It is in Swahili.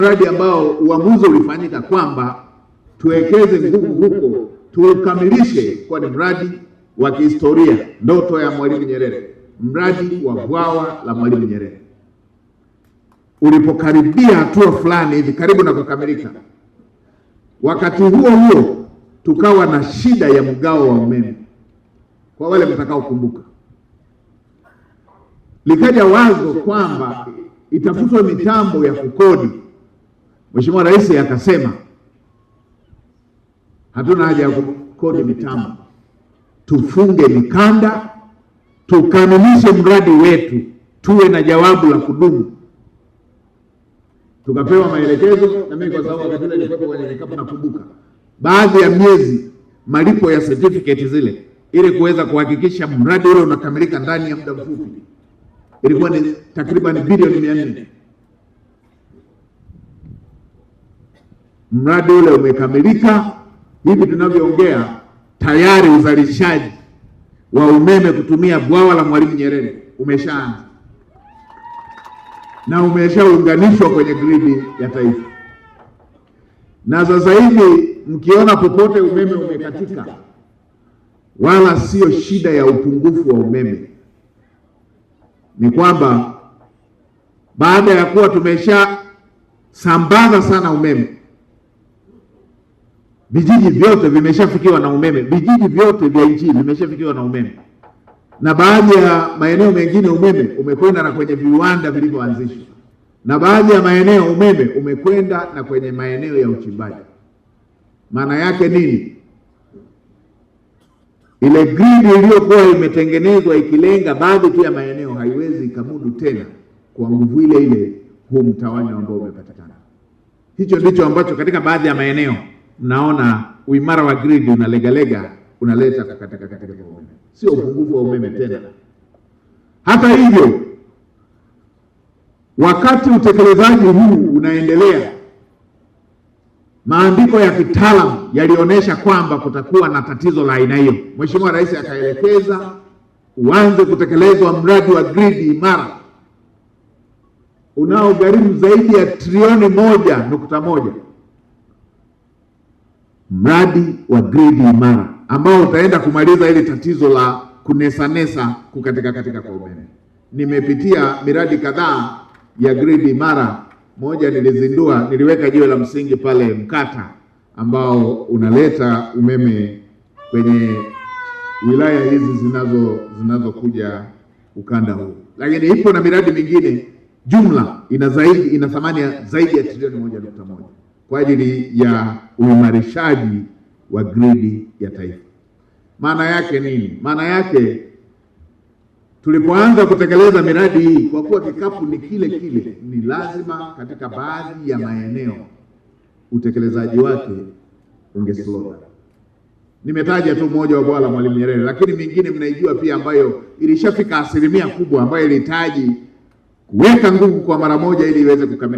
Mradi ambao uamuzi ulifanyika kwamba tuwekeze nguvu huko tukamilishe, kwa ni mradi wa kihistoria, ndoto ya Mwalimu Nyerere, mradi wa bwawa la Mwalimu Nyerere. Ulipokaribia hatua fulani hivi karibu na kukamilika, wakati huo huo tukawa na shida ya mgao wa umeme. Kwa wale mtakao kumbuka, likaja wazo kwamba itafutwe mitambo ya kukodi. Mheshimiwa Rais akasema hatuna haja ya kukodi mitambo, tufunge mikanda, tukamilishe mradi wetu, tuwe na jawabu la kudumu. Tukapewa maelekezo, na mimi kwa sababu wakati ule nilikuwa kwenye kikapu nakumbuka, baadhi ya miezi malipo ya certificate zile, ili kuweza kuhakikisha mradi ule unakamilika ndani ya muda mfupi, ilikuwa ni takriban bilioni 400. Mradi ule umekamilika. Hivi tunavyoongea tayari uzalishaji wa umeme kutumia bwawa la Mwalimu Nyerere umeshaanza na umeshaunganishwa kwenye gridi ya taifa. Na sasa hivi mkiona popote umeme umekatika, wala sio shida ya upungufu wa umeme, ni kwamba baada ya kuwa tumesha sambaza sana umeme, vijiji vyote vimeshafikiwa na umeme, vijiji vyote vya nchi vimeshafikiwa na umeme, na baadhi ya maeneo mengine umeme umekwenda na kwenye viwanda vilivyoanzishwa, na baadhi ya maeneo umeme umekwenda na kwenye maeneo ya uchimbaji. Maana yake nini? Ile gridi iliyokuwa imetengenezwa ikilenga baadhi tu ya maeneo haiwezi ikamudu tena kwa nguvu ile ile huu mtawanyo ambao umepatikana. Hicho ndicho ambacho katika baadhi ya maeneo mnaona uimara wa gridi unalegalega, unaleta katika umeme, sio upungufu wa umeme tena. Hata hivyo, wakati utekelezaji huu unaendelea, maandiko ya kitaalamu yalionyesha kwamba kutakuwa na tatizo la aina hiyo. Mheshimiwa Rais akaelekeza uanze kutekelezwa mradi wa gridi imara unaogharimu zaidi ya trilioni 1.1, mradi wa gridi imara ambao utaenda kumaliza ile tatizo la kunesanesa kukatika kwa umeme. Nimepitia miradi kadhaa ya gridi imara. Moja niliweka jiwe la msingi pale Mkata, ambao unaleta umeme kwenye wilaya hizi zinazokuja ukanda huu. Lakini ipo na miradi mingine, jumla ina thamani zaidi ya trilioni 1.1 kwa ajili ya uimarishaji wa gridi ya taifa. Maana yake nini? Maana yake tulipoanza kutekeleza miradi hii, kwa kuwa kikapu ni kile kile, ni lazima katika baadhi ya maeneo utekelezaji wake ungeslow. Nimetaja tu moja wa bwawa la Mwalimu Nyerere, lakini mingine mnaijua pia ambayo ilishafika asilimia kubwa, ambayo ilihitaji kuweka nguvu kwa mara moja ili iweze kukamilika.